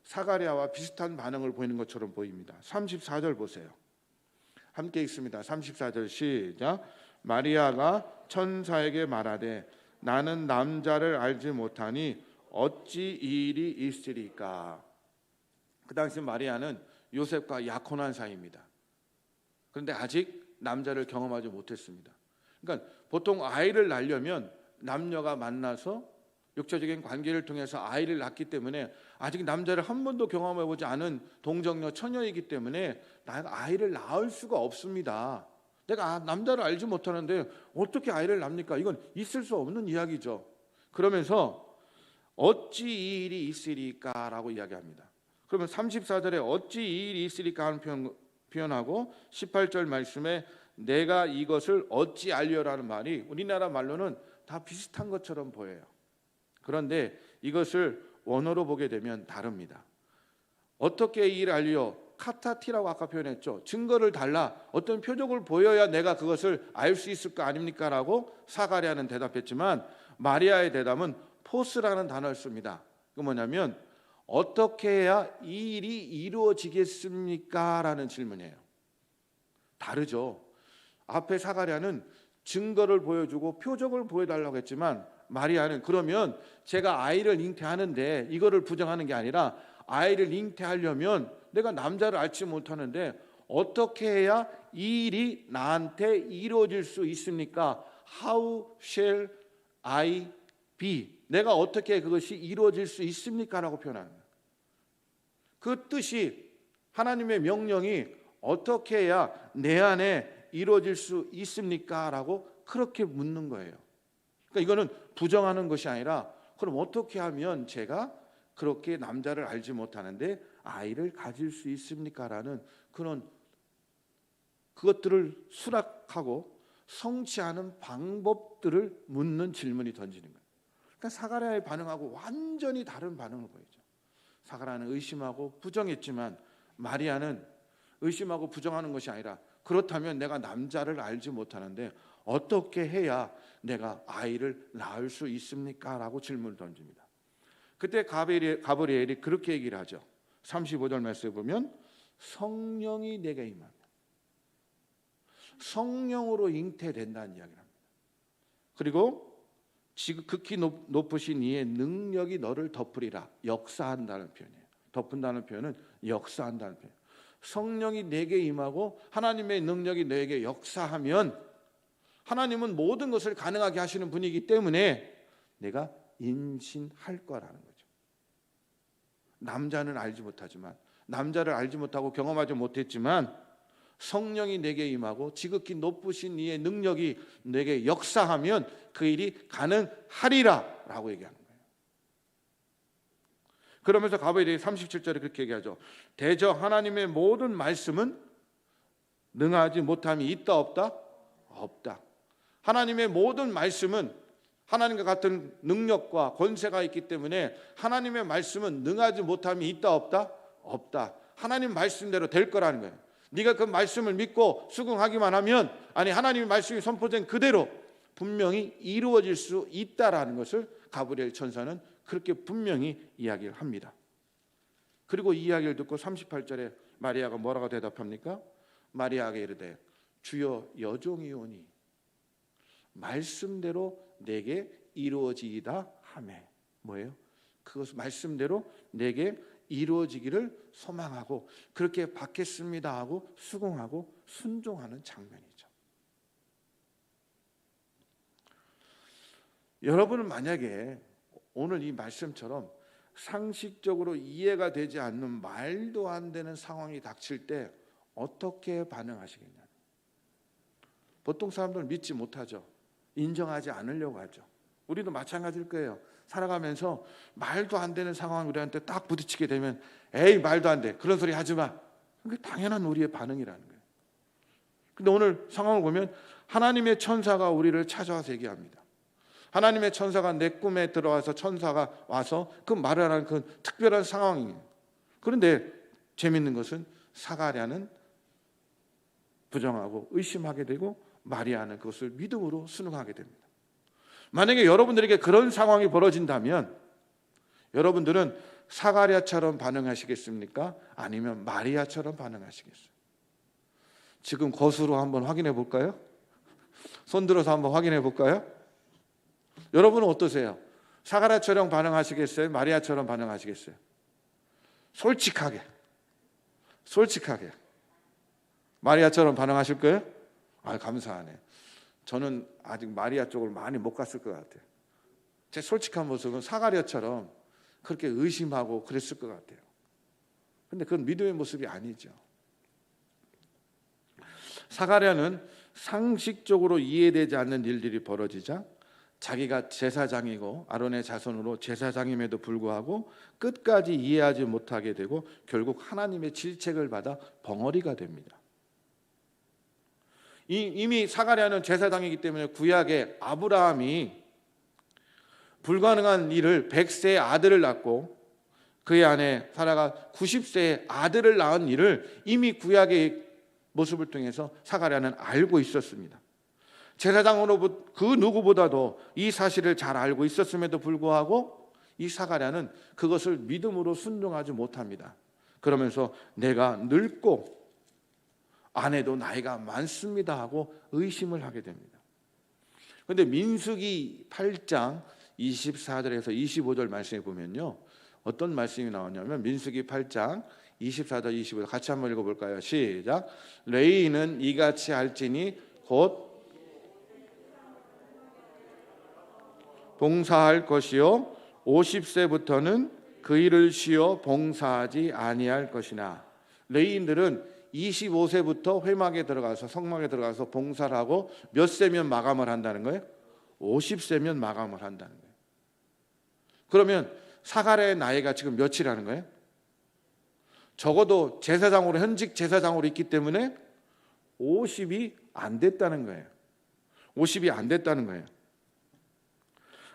[SPEAKER 2] 사가랴와 비슷한 반응을 보이는 것처럼 보입니다. 34절 보세요. 함께 읽습니다. 34절 시작. 마리아가 천사에게 말하되 나는 남자를 알지 못하니 어찌 이 일이 있으리까. 그 당시 마리아는 요셉과 약혼한 사이입니다. 그런데 아직 남자를 경험하지 못했습니다. 그러니까 보통 아이를 낳으려면 남녀가 만나서 육체적인 관계를 통해서 아이를 낳기 때문에 아직 남자를 한 번도 경험해보지 않은 동정녀 처녀이기 때문에 내가 아이를 낳을 수가 없습니다. 내가 남자를 알지 못하는데 어떻게 아이를 낳습니까? 이건 있을 수 없는 이야기죠. 그러면서 어찌 이 일이 있으리까 라고 이야기합니다. 그러면 34절에 어찌 이 일이 있으리까 하는 표현하고 18절 말씀에 내가 이것을 어찌 알려라는 말이 우리나라 말로는 다 비슷한 것처럼 보여요. 그런데 이것을 원어로 보게 되면 다릅니다. 어떻게 이 일을 알려? 카타티라고 아까 표현했죠. 증거를 달라. 어떤 표적을 보여야 내가 그것을 알 수 있을 거 아닙니까? 라고 사가랴는 대답했지만 마리아의 대답은 포스라는 단어를 씁니다. 그 뭐냐면 어떻게 해야 이 일이 이루어지겠습니까? 라는 질문이에요. 다르죠. 앞에 사가랴는 증거를 보여주고 표적을 보여달라고 했지만 마리아는 그러면 제가 아이를 잉태하는데 이거를 부정하는 게 아니라 아이를 잉태하려면 내가 남자를 알지 못하는데 어떻게 해야 이 일이 나한테 이루어질 수 있습니까? How shall I be? 내가 어떻게 그것이 이루어질 수 있습니까? 라고 표현합니다. 그 뜻이 하나님의 명령이 어떻게 해야 내 안에 이루어질 수 있습니까? 라고 그렇게 묻는 거예요. 그러니까 이거는 부정하는 것이 아니라 그럼 어떻게 하면 제가 그렇게 남자를 알지 못하는데 아이를 가질 수 있습니까? 라는 그런 그것들을 수락하고 성취하는 방법들을 묻는 질문이 던지는 거예요. 그러니까 사가랴의 반응하고 완전히 다른 반응을 보이죠. 사가랴는 의심하고 부정했지만 마리아는 의심하고 부정하는 것이 아니라 그렇다면 내가 남자를 알지 못하는데 어떻게 해야 내가 아이를 낳을 수 있습니까? 라고 질문을 던집니다. 그때 가브리엘이 그렇게 얘기를 하죠. 35절 말씀에 보면 성령이 내게 임하면 성령으로 잉태된다는 이야기를 합니다. 그리고 극히 높으신 이의 능력이 너를 덮으리라. 역사한다는 표현이에요. 덮은다는 표현은 역사한다는 표현. 성령이 내게 임하고 하나님의 능력이 내게 역사하면 하나님은 모든 것을 가능하게 하시는 분이기 때문에 내가 임신할 거라는 거죠. 남자는 알지 못하지만 남자를 알지 못하고 경험하지 못했지만 성령이 내게 임하고 지극히 높으신 이의 능력이 내게 역사하면 그 일이 가능하리라 라고 얘기하는 거예요. 그러면서 가브리엘이 37절에 그렇게 얘기하죠. 대저 하나님의 모든 말씀은 능하지 못함이 있다 없다? 없다. 하나님의 모든 말씀은 하나님과 같은 능력과 권세가 있기 때문에 하나님의 말씀은 능하지 못함이 있다 없다? 없다. 하나님 말씀대로 될 거라는 거예요. 네가 그 말씀을 믿고 수긍하기만 하면 아니 하나님의 말씀이 선포된 그대로 분명히 이루어질 수 있다라는 것을 가브리엘 천사는 그렇게 분명히 이야기를 합니다. 그리고 이 이야기를 듣고 38절에 마리아가 뭐라고 대답합니까? 마리아가 이르되 주여 여종이오니 말씀대로 내게 이루어지이다 하매. 뭐예요? 그것 말씀대로 내게 이루어지기를 소망하고 그렇게 받겠습니다 하고 수긍하고 순종하는 장면이죠. 여러분은 만약에 오늘 이 말씀처럼 상식적으로 이해가 되지 않는 말도 안 되는 상황이 닥칠 때 어떻게 반응하시겠냐? 보통 사람들은 믿지 못하죠. 인정하지 않으려고 하죠. 우리도 마찬가지일 거예요. 살아가면서 말도 안 되는 상황이 우리한테 딱 부딪히게 되면 에이 말도 안 돼. 그런 소리 하지 마. 그게 당연한 우리의 반응이라는 거예요. 근데 오늘 상황을 보면 하나님의 천사가 우리를 찾아와서 얘기합니다. 하나님의 천사가 내 꿈에 들어와서 천사가 와서 그 말을 하는 그 특별한 상황이에요. 그런데 재밌는 것은 사가랴는 부정하고 의심하게 되고 마리아는 그것을 믿음으로 순응하게 됩니다. 만약에 여러분들에게 그런 상황이 벌어진다면 여러분들은 사가랴처럼 반응하시겠습니까? 아니면 마리아처럼 반응하시겠어요? 지금 거수로 한번 확인해 볼까요? 손 들어서 한번 확인해 볼까요? 여러분은 어떠세요? 사가랴처럼 반응하시겠어요? 마리아처럼 반응하시겠어요? 솔직하게 마리아처럼 반응하실 거예요? 아, 감사하네. 저는 아직 마리아 쪽으로 많이 못 갔을 것 같아요. 제 솔직한 모습은 사가랴처럼 그렇게 의심하고 그랬을 것 같아요. 근데 그건 믿음의 모습이 아니죠. 사가랴는 상식적으로 이해되지 않는 일들이 벌어지자 자기가 제사장이고 아론의 자손으로 제사장임에도 불구하고 끝까지 이해하지 못하게 되고 결국 하나님의 질책을 받아 벙어리가 됩니다. 이미 사가랴는 제사장이기 때문에 구약의 아브라함이 불가능한 일을 100세의 아들을 낳고 그의 아내 사라가 90세의 아들을 낳은 일을 이미 구약의 모습을 통해서 사가랴는 알고 있었습니다. 제사장으로 그 누구보다도 이 사실을 잘 알고 있었음에도 불구하고 이 사가랴는 그것을 믿음으로 순종하지 못합니다. 그러면서 내가 늙고 아내도 나이가 많습니다 하고 의심을 하게 됩니다. 그런데 민수기 8장 24절에서 25절 말씀에 보면요, 어떤 말씀이 나오냐면 민수기 8장 24절 25절 같이 한번 읽어볼까요? 시작. 레위인은 이같이 할지니 곧 봉사할 것이요 50세부터는 그 일을 쉬어 봉사하지 아니할 것이나. 레위인들은 25세부터 회막에 들어가서 성막에 들어가서 봉사를 하고 몇 세면 마감을 한다는 거예요? 50세면 마감을 한다는 거예요. 그러면 사가랴의 나이가 지금 몇이라는 거예요? 적어도 제사장으로 현직 제사장으로 있기 때문에 50이 안 됐다는 거예요. 50이 안 됐다는 거예요.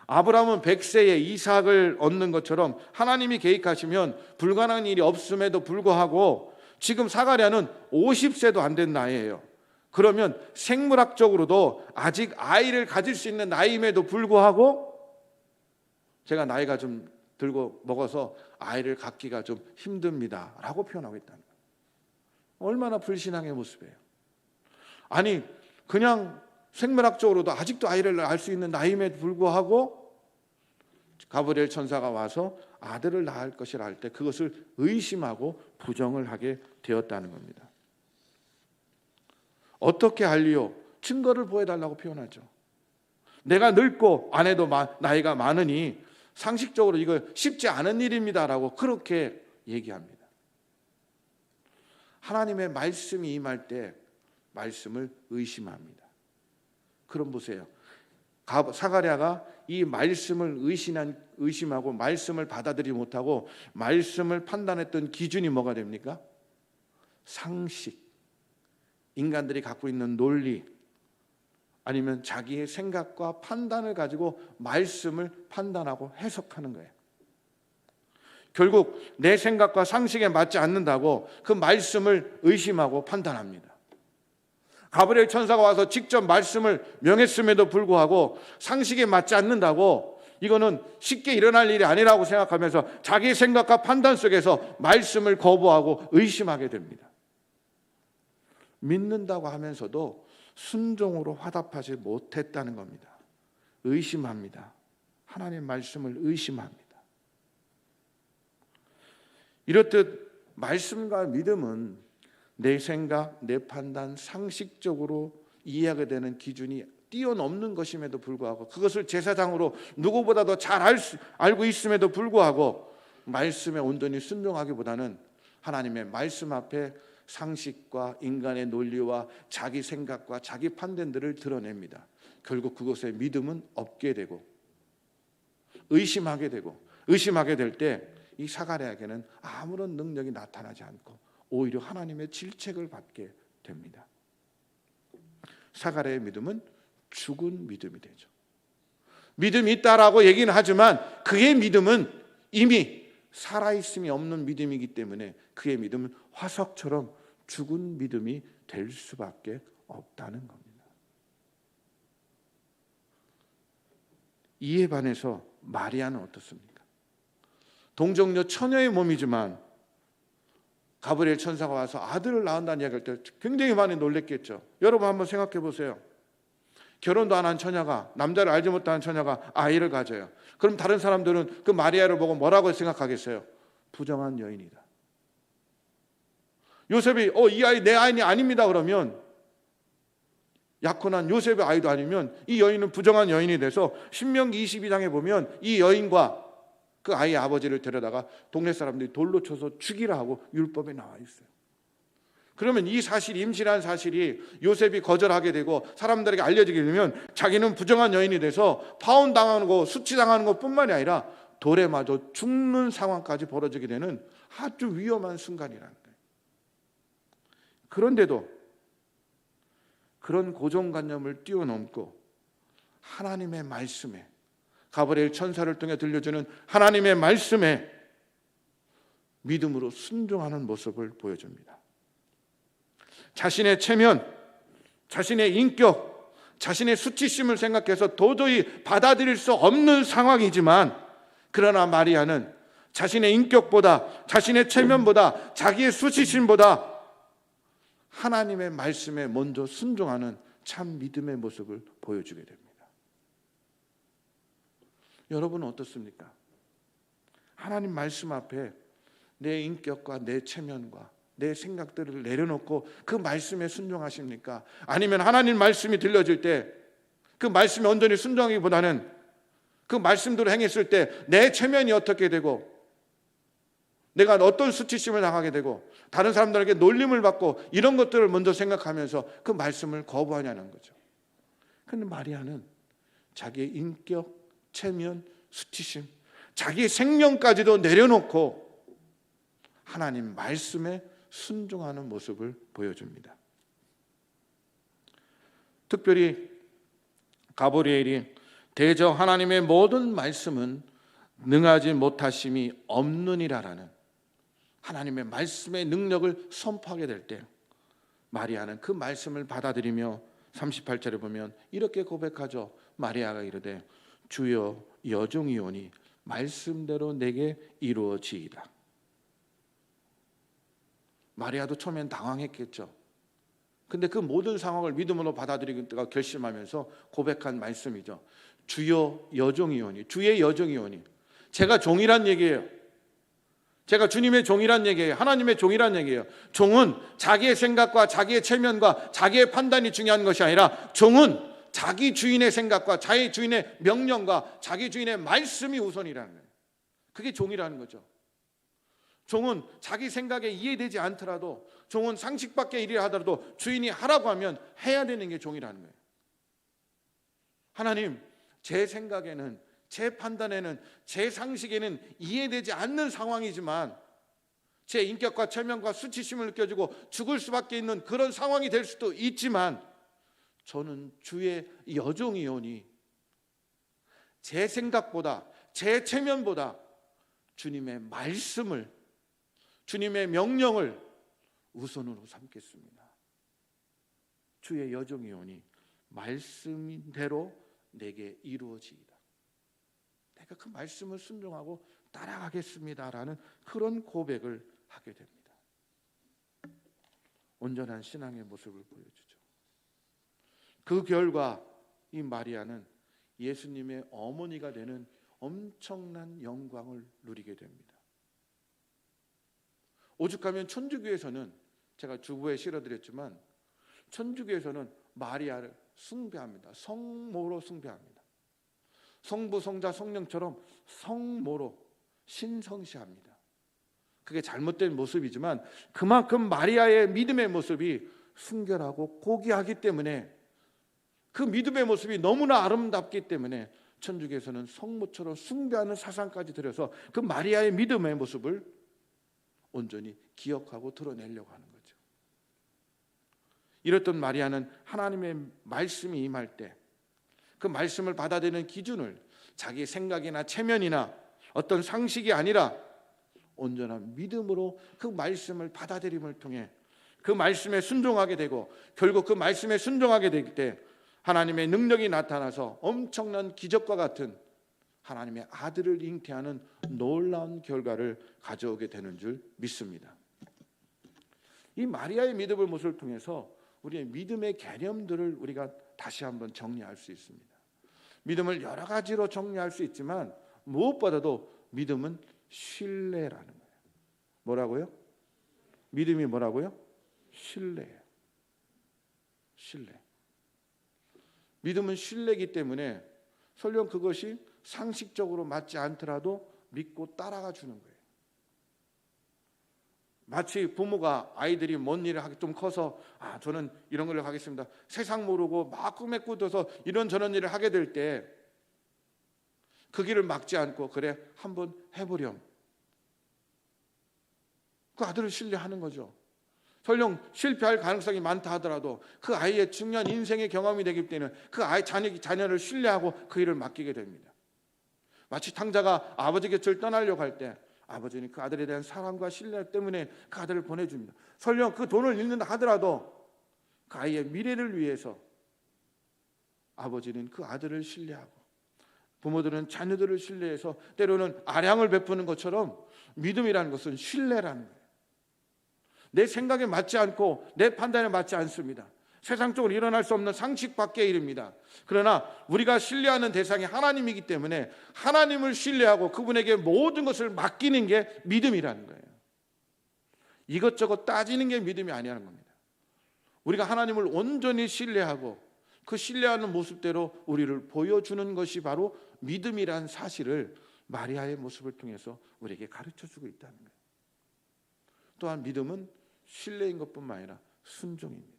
[SPEAKER 2] 아브라함은 100세에 이삭을 얻는 것처럼 하나님이 계획하시면 불가능한 일이 없음에도 불구하고 지금 사가랴는 50세도 안 된 나이예요. 그러면 생물학적으로도 아직 아이를 가질 수 있는 나이임에도 불구하고 제가 나이가 좀 들고 먹어서 아이를 갖기가 좀 힘듭니다 라고 표현하고 있다는 거예요. 얼마나 불신앙의 모습이에요. 아니 그냥 생물학적으로도 아직도 아이를 낳을 수 있는 나이임에도 불구하고 가브리엘 천사가 와서 아들을 낳을 것이라 할 때 그것을 의심하고 부정을 하게 되었다는 겁니다. 어떻게 할리요? 증거를 보여달라고 표현하죠. 내가 늙고 아내도 나이가 많으니 상식적으로 이거 쉽지 않은 일입니다라고 그렇게 얘기합니다. 하나님의 말씀이 임할 때 말씀을 의심합니다. 그럼 보세요. 사가랴가 이 말씀을 의심하고 말씀을 받아들이지 못하고 말씀을 판단했던 기준이 뭐가 됩니까? 상식, 인간들이 갖고 있는 논리, 아니면 자기의 생각과 판단을 가지고 말씀을 판단하고 해석하는 거예요. 결국 내 생각과 상식에 맞지 않는다고 그 말씀을 의심하고 판단합니다. 가브리엘 천사가 와서 직접 말씀을 명했음에도 불구하고 상식에 맞지 않는다고 이거는 쉽게 일어날 일이 아니라고 생각하면서 자기의 생각과 판단 속에서 말씀을 거부하고 의심하게 됩니다. 믿는다고 하면서도 순종으로 화답하지 못했다는 겁니다. 의심합니다. 하나님 말씀을 의심합니다. 이렇듯 말씀과 믿음은 내 생각, 내 판단, 상식적으로 이해하게 되는 기준이 뛰어넘는 것임에도 불구하고 그것을 제사장으로 누구보다도 잘 알고 있음에도 불구하고 말씀에 온전히 순종하기보다는 하나님의 말씀 앞에 상식과 인간의 논리와 자기 생각과 자기 판단들을 드러냅니다. 결국 그것에 믿음은 없게 되고 의심하게 될 때 이 사가랴에게는 아무런 능력이 나타나지 않고 오히려 하나님의 질책을 받게 됩니다. 사가랴의 믿음은 죽은 믿음이 되죠. 믿음이 있다라고 얘기는 하지만 그의 믿음은 이미 살아있음이 없는 믿음이기 때문에 그의 믿음은 화석처럼 죽은 믿음이 될 수밖에 없다는 겁니다. 이에 반해서 마리아는 어떻습니까? 동정녀 처녀의 몸이지만 가브리엘 천사가 와서 아들을 낳는다는 이야기할 때 굉장히 많이 놀랬겠죠. 여러분 한번 생각해 보세요. 결혼도 안 한 처녀가, 남자를 알지 못하는 처녀가 아이를 가져요. 그럼 다른 사람들은 그 마리아를 보고 뭐라고 생각하겠어요? 부정한 여인이다. 요셉이 이 아이 내 아이는 아닙니다 그러면, 약혼한 요셉의 아이도 아니면 이 여인은 부정한 여인이 돼서 신명기 22장에 보면 이 여인과 그 아이의 아버지를 데려다가 동네 사람들이 돌로 쳐서 죽이라 하고 율법에 나와 있어요. 그러면 이 사실이, 임신한 사실이 요셉이 거절하게 되고 사람들에게 알려지게 되면 자기는 부정한 여인이 돼서 파혼당하는 거, 수치당하는 것뿐만이 아니라 돌에 맞아 죽는 상황까지 벌어지게 되는 아주 위험한 순간이라는 거예요. 그런데도 그런 고정관념을 뛰어넘고 하나님의 말씀에, 가브리엘 천사를 통해 들려주는 하나님의 말씀에 믿음으로 순종하는 모습을 보여줍니다. 자신의 체면, 자신의 인격, 자신의 수치심을 생각해서 도저히 받아들일 수 없는 상황이지만, 그러나 마리아는 자신의 인격보다, 자신의 체면보다, 자기의 수치심보다 하나님의 말씀에 먼저 순종하는 참 믿음의 모습을 보여주게 됩니다. 여러분은 어떻습니까? 하나님 말씀 앞에 내 인격과 내 체면과 내 생각들을 내려놓고 그 말씀에 순종하십니까? 아니면 하나님 말씀이 들려질 때 그 말씀에 온전히 순종하기보다는 그 말씀대로 행했을 때 내 체면이 어떻게 되고 내가 어떤 수치심을 당하게 되고 다른 사람들에게 놀림을 받고 이런 것들을 먼저 생각하면서 그 말씀을 거부하냐는 거죠. 그런데 마리아는 자기의 인격, 체면, 수치심, 자기의 생명까지도 내려놓고 하나님 말씀에 순종하는 모습을 보여줍니다. 특별히 가브리엘이 대저 하나님의 모든 말씀은 능하지 못하심이 없느니라라는 하나님의 말씀의 능력을 선포하게 될 때 마리아는 그 말씀을 받아들이며 38절에 보면 이렇게 고백하죠. 마리아가 이르되 주여 여종이오니 말씀대로 내게 이루어지이다. 마리아도 처음엔 당황했겠죠. 근데 그 모든 상황을 믿음으로 받아들이기가 결심하면서 고백한 말씀이죠. 주여 여종이오니, 주의 여종이오니. 제가 종이란 얘기예요. 제가 주님의 종이란 얘기예요. 하나님의 종이란 얘기예요. 종은 자기의 생각과 자기의 체면과 자기의 판단이 중요한 것이 아니라 종은 자기 주인의 생각과 자기 주인의 명령과 자기 주인의 말씀이 우선이라는 거예요. 그게 종이라는 거죠. 종은 자기 생각에 이해되지 않더라도, 종은 상식 밖의 일이라 하더라도 주인이 하라고 하면 해야 되는 게 종이라는 거예요. 하나님, 제 생각에는, 제 판단에는, 제 상식에는 이해되지 않는 상황이지만 제 인격과 체면과 수치심을 느껴지고 죽을 수밖에 있는 그런 상황이 될 수도 있지만 저는 주의 여종이오니 제 생각보다, 제 체면보다 주님의 말씀을, 주님의 명령을 우선으로 삼겠습니다. 주의 여종이오니 말씀대로 내게 이루어지이다. 내가 그 말씀을 순종하고 따라가겠습니다라는 그런 고백을 하게 됩니다. 온전한 신앙의 모습을 보여주죠. 그 결과 이 마리아는 예수님의 어머니가 되는 엄청난 영광을 누리게 됩니다. 오죽하면 천주교에서는, 제가 주부에 실어드렸지만 천주교에서는 마리아를 숭배합니다. 성모로 숭배합니다. 성부, 성자, 성령처럼 성모로, 신성시합니다. 그게 잘못된 모습이지만 그만큼 마리아의 믿음의 모습이 순결하고 고귀하기 때문에, 그 믿음의 모습이 너무나 아름답기 때문에 천주교에서는 성모처럼 숭배하는 사상까지 들여서 그 마리아의 믿음의 모습을 온전히 기억하고 드러내려고 하는 거죠. 이랬던 마리아는 하나님의 말씀이 임할 때 그 말씀을 받아들이는 기준을 자기 생각이나 체면이나 어떤 상식이 아니라 온전한 믿음으로 그 말씀을 받아들임을 통해 그 말씀에 순종하게 되고, 결국 그 말씀에 순종하게 될 때 하나님의 능력이 나타나서 엄청난 기적과 같은 하나님의 아들을 잉태하는 놀라운 결과를 가져오게 되는 줄 믿습니다. 이 마리아의 믿음의 모습을 통해서 우리의 믿음의 개념들을 우리가 다시 한번 정리할 수 있습니다. 믿음을 여러 가지로 정리할 수 있지만 무엇보다도 믿음은 신뢰라는 거예요. 뭐라고요? 믿음이 뭐라고요? 신뢰예요. 신뢰. 믿음은 신뢰이기 때문에 설령 그것이 상식적으로 맞지 않더라도 믿고 따라가 주는 거예요. 마치 부모가 아이들이 뭔 일을 하기 좀 커서 저는 이런 걸 하겠습니다. 세상 모르고 막 꿈에 꾸어서 이런저런 일을 하게 될 때 그 길을 막지 않고 그래 한번 해보렴. 그 아들을 신뢰하는 거죠. 설령 실패할 가능성이 많다 하더라도 그 아이의 중요한 인생의 경험이 되기 때문에 그 아이 자녀를 신뢰하고 그 일을 맡기게 됩니다. 마치 탕자가 아버지 곁을 떠나려고 할 때 아버지는 그 아들에 대한 사랑과 신뢰 때문에 그 아들을 보내줍니다. 설령 그 돈을 잃는다 하더라도 그 아이의 미래를 위해서 아버지는 그 아들을 신뢰하고, 부모들은 자녀들을 신뢰해서 때로는 아량을 베푸는 것처럼 믿음이라는 것은 신뢰라는 거예요. 내 생각에 맞지 않고 내 판단에 맞지 않습니다. 세상적으로 일어날 수 없는 상식 밖의 일입니다. 그러나 우리가 신뢰하는 대상이 하나님이기 때문에 하나님을 신뢰하고 그분에게 모든 것을 맡기는 게 믿음이라는 거예요. 이것저것 따지는 게 믿음이 아니라는 겁니다. 우리가 하나님을 온전히 신뢰하고 그 신뢰하는 모습대로 우리를 보여주는 것이 바로 믿음이란 사실을 마리아의 모습을 통해서 우리에게 가르쳐주고 있다는 거예요. 또한 믿음은 신뢰인 것뿐만 아니라 순종입니다.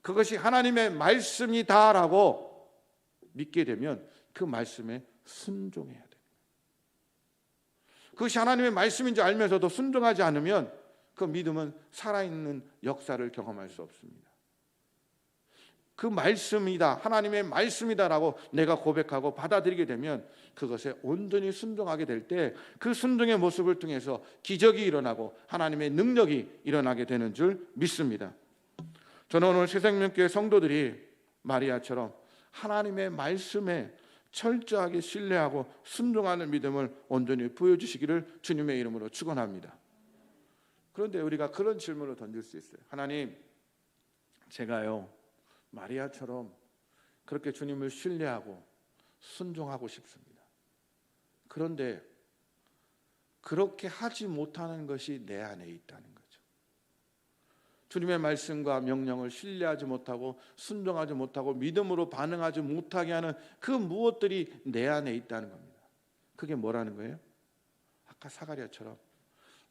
[SPEAKER 2] 그것이 하나님의 말씀이다라고 믿게 되면 그 말씀에 순종해야 됩니다. 그것이 하나님의 말씀인지 알면서도 순종하지 않으면 그 믿음은 살아있는 역사를 경험할 수 없습니다. 그 말씀이다, 하나님의 말씀이다라고 내가 고백하고 받아들이게 되면 그것에 온전히 순종하게 될 때 그 순종의 모습을 통해서 기적이 일어나고 하나님의 능력이 일어나게 되는 줄 믿습니다. 저는 오늘 새생명교회 성도들이 마리아처럼 하나님의 말씀에 철저하게 신뢰하고 순종하는 믿음을 온전히 보여주시기를 주님의 이름으로 축원합니다. 그런데 우리가 그런 질문을 던질 수 있어요. 하나님, 제가요 마리아처럼 그렇게 주님을 신뢰하고 순종하고 싶습니다. 그런데 그렇게 하지 못하는 것이 내 안에 있다는 거죠. 주님의 말씀과 명령을 신뢰하지 못하고 순종하지 못하고 믿음으로 반응하지 못하게 하는 그 무엇들이 내 안에 있다는 겁니다. 그게 뭐라는 거예요? 아까 사가랴처럼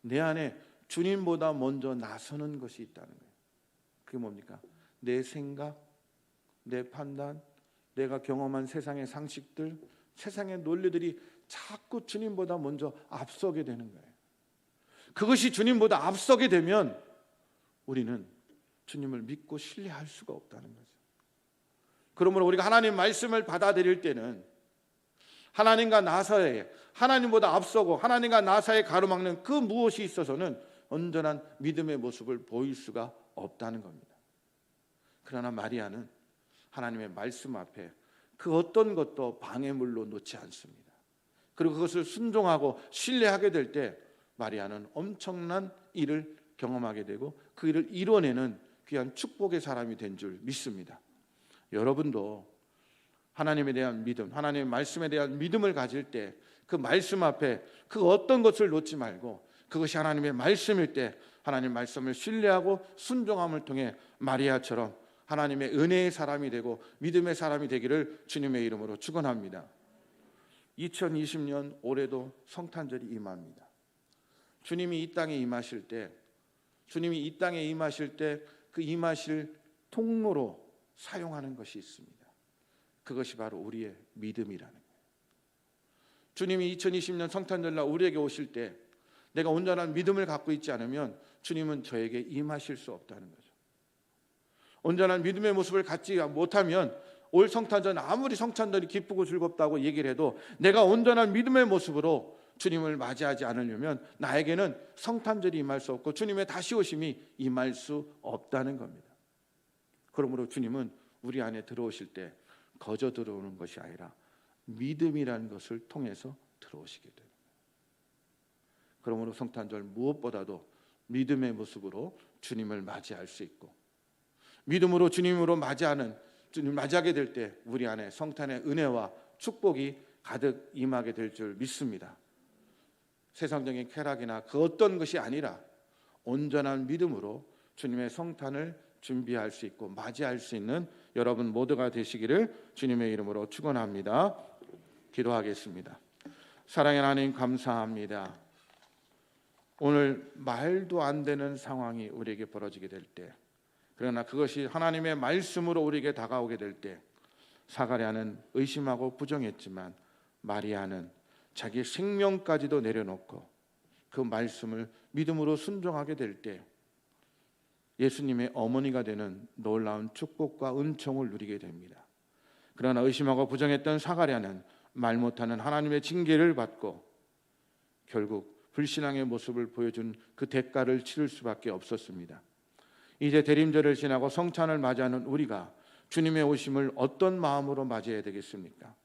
[SPEAKER 2] 내 안에 주님보다 먼저 나서는 것이 있다는 거예요. 그게 뭡니까? 내 생각, 내 판단, 내가 경험한 세상의 상식들, 세상의 논리들이 자꾸 주님보다 먼저 앞서게 되는 거예요. 그것이 주님보다 앞서게 되면 우리는 주님을 믿고 신뢰할 수가 없다는 거죠. 그러므로 우리가 하나님 말씀을 받아들일 때는 하나님과 나 사이에, 하나님보다 앞서고 하나님과 나 사이에 가로막는 그 무엇이 있어서는 온전한 믿음의 모습을 보일 수가 없다는 겁니다. 그러나 마리아는 하나님의 말씀 앞에 그 어떤 것도 방해물로 놓지 않습니다. 그리고 그것을 순종하고 신뢰하게 될 때 마리아는 엄청난 일을 경험하게 되고 그 일을 이뤄내는 귀한 축복의 사람이 된 줄 믿습니다. 여러분도 하나님에 대한 믿음, 하나님의 말씀에 대한 믿음을 가질 때 그 말씀 앞에 그 어떤 것을 놓지 말고 그것이 하나님의 말씀일 때 하나님 말씀을 신뢰하고 순종함을 통해 마리아처럼 하나님의 은혜의 사람이 되고 믿음의 사람이 되기를 주님의 이름으로 축원합니다. 2020년 올해도 성탄절이 임합니다. 주님이 이 땅에 임하실 때, 주님이 이 땅에 임하실 때 그 임하실 통로로 사용하는 것이 있습니다. 그것이 바로 우리의 믿음이라는 거예요. 주님이 2020년 성탄절날 우리에게 오실 때 내가 온전한 믿음을 갖고 있지 않으면 주님은 저에게 임하실 수 없다는 거죠. 온전한 믿음의 모습을 갖지 못하면 올 성탄절 아무리 성탄절이 기쁘고 즐겁다고 얘기를 해도 내가 온전한 믿음의 모습으로 주님을 맞이하지 않으려면 나에게는 성탄절이 임할 수 없고 주님의 다시 오심이 임할 수 없다는 겁니다. 그러므로 주님은 우리 안에 들어오실 때 거저 들어오는 것이 아니라 믿음이라는 것을 통해서 들어오시게 됩니다. 그러므로 성탄절 무엇보다도 믿음의 모습으로 주님을 맞이할 수 있고, 믿음으로 주님으로 맞이하게 될 때 우리 안에 성탄의 은혜와 축복이 가득 임하게 될 줄 믿습니다. 세상적인 쾌락이나 그 어떤 것이 아니라 온전한 믿음으로 주님의 성탄을 준비할 수 있고 맞이할 수 있는 여러분 모두가 되시기를 주님의 이름으로 축원합니다. 기도하겠습니다. 사랑의 하나님, 감사합니다. 오늘 말도 안 되는 상황이 우리에게 벌어지게 될 때, 그러나 그것이 하나님의 말씀으로 우리에게 다가오게 될 때, 사가랴는 의심하고 부정했지만 마리아는 자기 생명까지도 내려놓고 그 말씀을 믿음으로 순종하게 될 때 예수님의 어머니가 되는 놀라운 축복과 은총을 누리게 됩니다. 그러나 의심하고 부정했던 사가랴는 말 못하는 하나님의 징계를 받고 결국 불신앙의 모습을 보여준 그 대가를 치를 수밖에 없었습니다. 이제 대림절을 지나고 성찬을 맞이하는 우리가 주님의 오심을 어떤 마음으로 맞이해야 되겠습니까?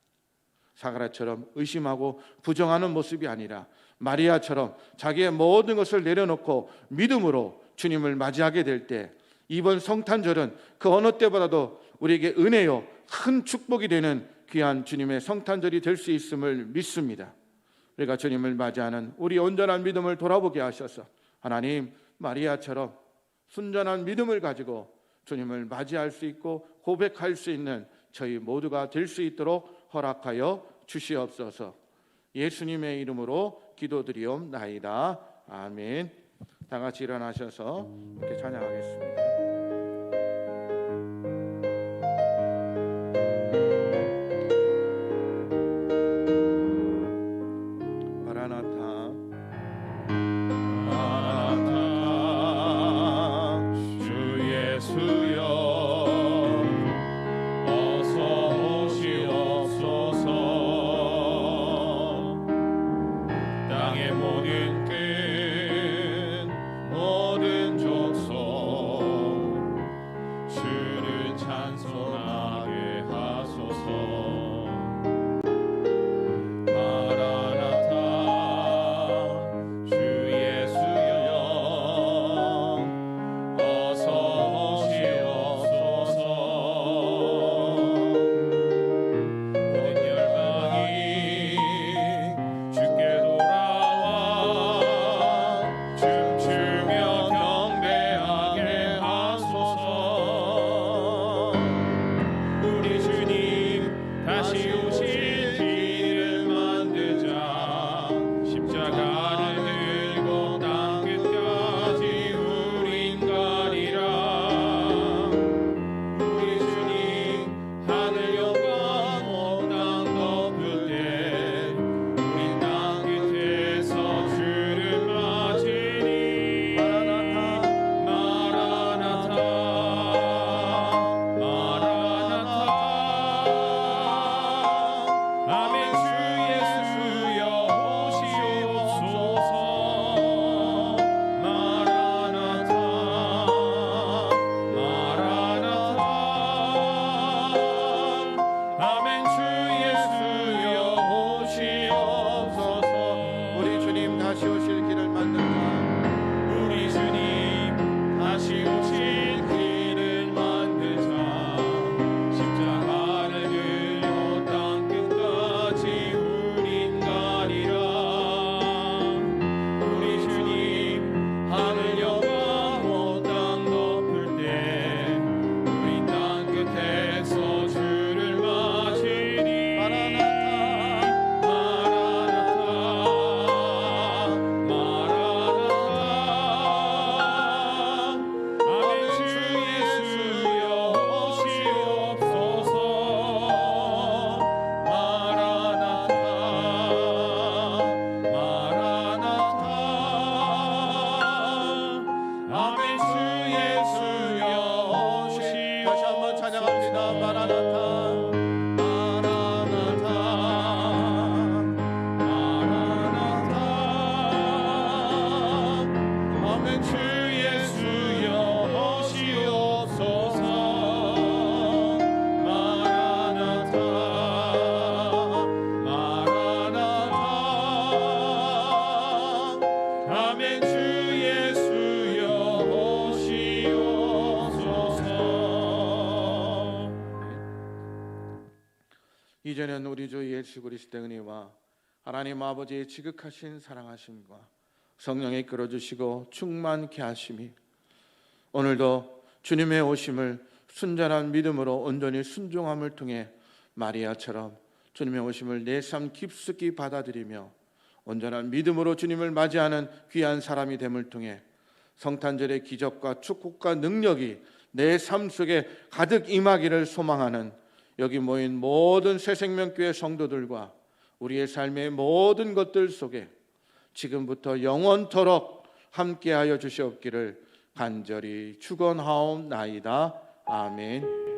[SPEAKER 2] 사가랴처럼 의심하고 부정하는 모습이 아니라 마리아처럼 자기의 모든 것을 내려놓고 믿음으로 주님을 맞이하게 될 때 이번 성탄절은 그 어느 때보다도 우리에게 은혜요 큰 축복이 되는 귀한 주님의 성탄절이 될 수 있음을 믿습니다. 우리가 주님을 맞이하는 우리 온전한 믿음을 돌아보게 하셔서 하나님, 마리아처럼 순전한 믿음을 가지고 주님을 맞이할 수 있고 고백할 수 있는 저희 모두가 될 수 있도록 허락하여 주시옵소서. 예수님의 이름으로 기도드리옵나이다. 아멘. 다 같이 일어나셔서 이렇게 찬양하겠습니다. 우리 주 예수 그리스도의 은혜와 하나님 아버지의 지극하신 사랑하심과 성령의 이끌어주시고 충만케 하심이 오늘도 주님의 오심을 순전한 믿음으로 온전히 순종함을 통해 마리아처럼 주님의 오심을 내 삶 깊숙이 받아들이며 온전한 믿음으로 주님을 맞이하는 귀한 사람이 됨을 통해 성탄절의 기적과 축복과 능력이 내 삶 속에 가득 임하기를 소망하는 여기 모인 모든 새생명교회 성도들과 우리의 삶의 모든 것들 속에 지금부터 영원토록 함께하여 주시옵기를 간절히 축원하옵나이다. 아멘.